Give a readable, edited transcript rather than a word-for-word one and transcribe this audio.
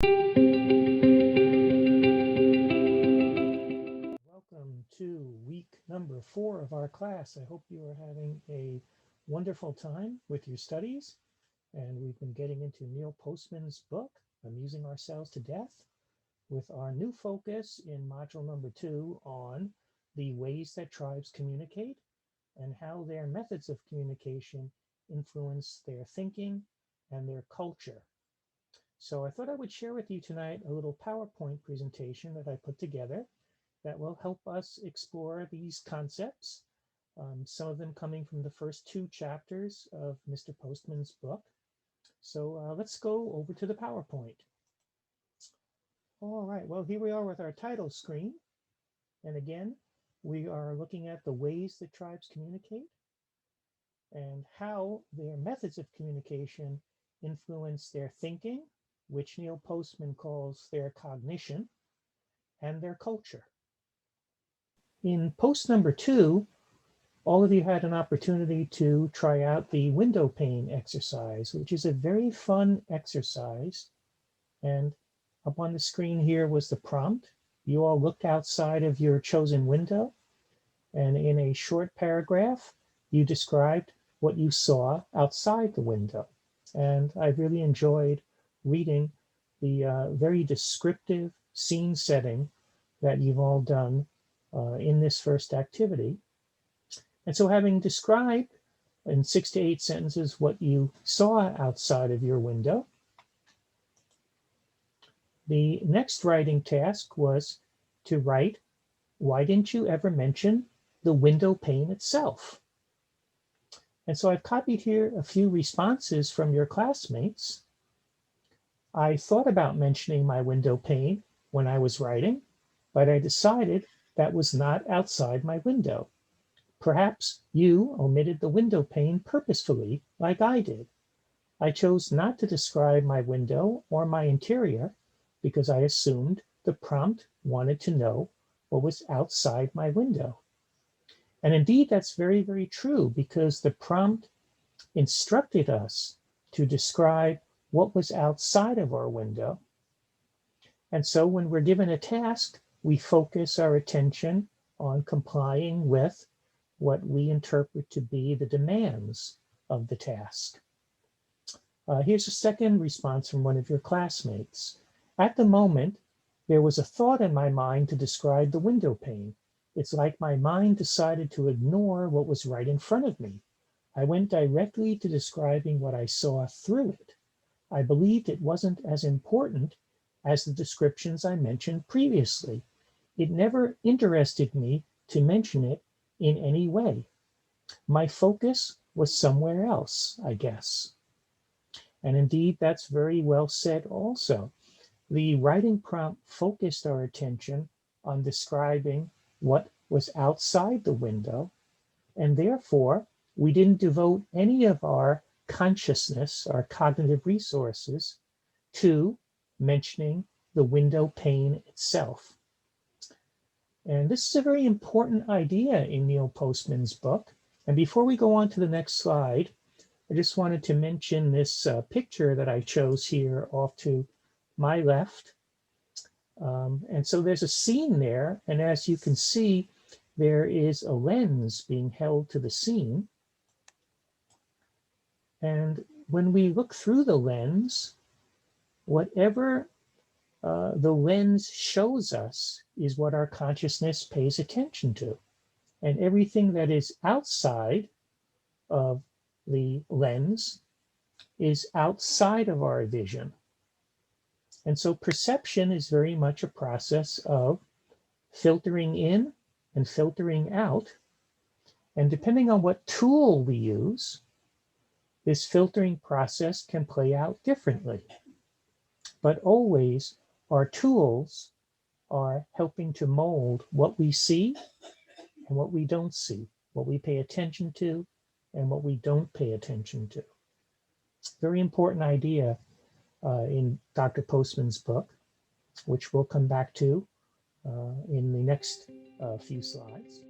Welcome to week number 4 of our class. I hope you are having a wonderful time with your studies. And we've been getting into Neil Postman's book, Amusing Ourselves to Death, with our new focus in module number 2 on the ways that tribes communicate and how their methods of communication influence their thinking and their culture. So I thought I would share with you tonight a little PowerPoint presentation that I put together that will help us explore these concepts, some of them coming from the first 2 chapters of Mr. Postman's book. So let's go over to the PowerPoint. All right, well, here we are with our title screen. And again, we are looking at the ways that tribes communicate and how their methods of communication influence their thinking, which Neil Postman calls their cognition, and their culture. In post number 2, all of you had an opportunity to try out the window pane exercise, which is a very fun exercise. And up on the screen here was the prompt. You all looked outside of your chosen window, and in a short paragraph, you described what you saw outside the window. And I really enjoyed reading the very descriptive scene setting that you've all done in this first activity. And so having described in 6 to 8 sentences what you saw outside of your window, the next writing task was to write, why didn't you ever mention the window pane itself? And so I've copied here a few responses from your classmates. I thought about mentioning my window pane when I was writing, but I decided that was not outside my window. Perhaps you omitted the window pane purposefully, like I did. I chose not to describe my window or my interior because I assumed the prompt wanted to know what was outside my window. And indeed, that's very, very true because the prompt instructed us to describe what was outside of our window. And so when we're given a task, we focus our attention on complying with what we interpret to be the demands of the task. Here's a second response from one of your classmates. At the moment, there was a thought in my mind to describe the window pane. It's like my mind decided to ignore what was right in front of me. I went directly to describing what I saw through it. I believed it wasn't as important as the descriptions I mentioned previously. It never interested me to mention it in any way. My focus was somewhere else, I guess. And indeed, that's very well said also. The writing prompt focused our attention on describing what was outside the window, and therefore we didn't devote any of our consciousness, our cognitive resources, to mentioning the window pane itself. And this is a very important idea in Neil Postman's book. And before we go on to the next slide, I just wanted to mention this picture that I chose here off to my left. And so there's a scene there. And as you can see, there is a lens being held to the scene. And when we look through the lens, whatever the lens shows us is what our consciousness pays attention to. And everything that is outside of the lens is outside of our vision. And so perception is very much a process of filtering in and filtering out. And depending on what tool we use, this filtering process can play out differently. But always our tools are helping to mold what we see and what we don't see, what we pay attention to and what we don't pay attention to. Very important idea in Dr. Postman's book, which we'll come back to in the next few slides.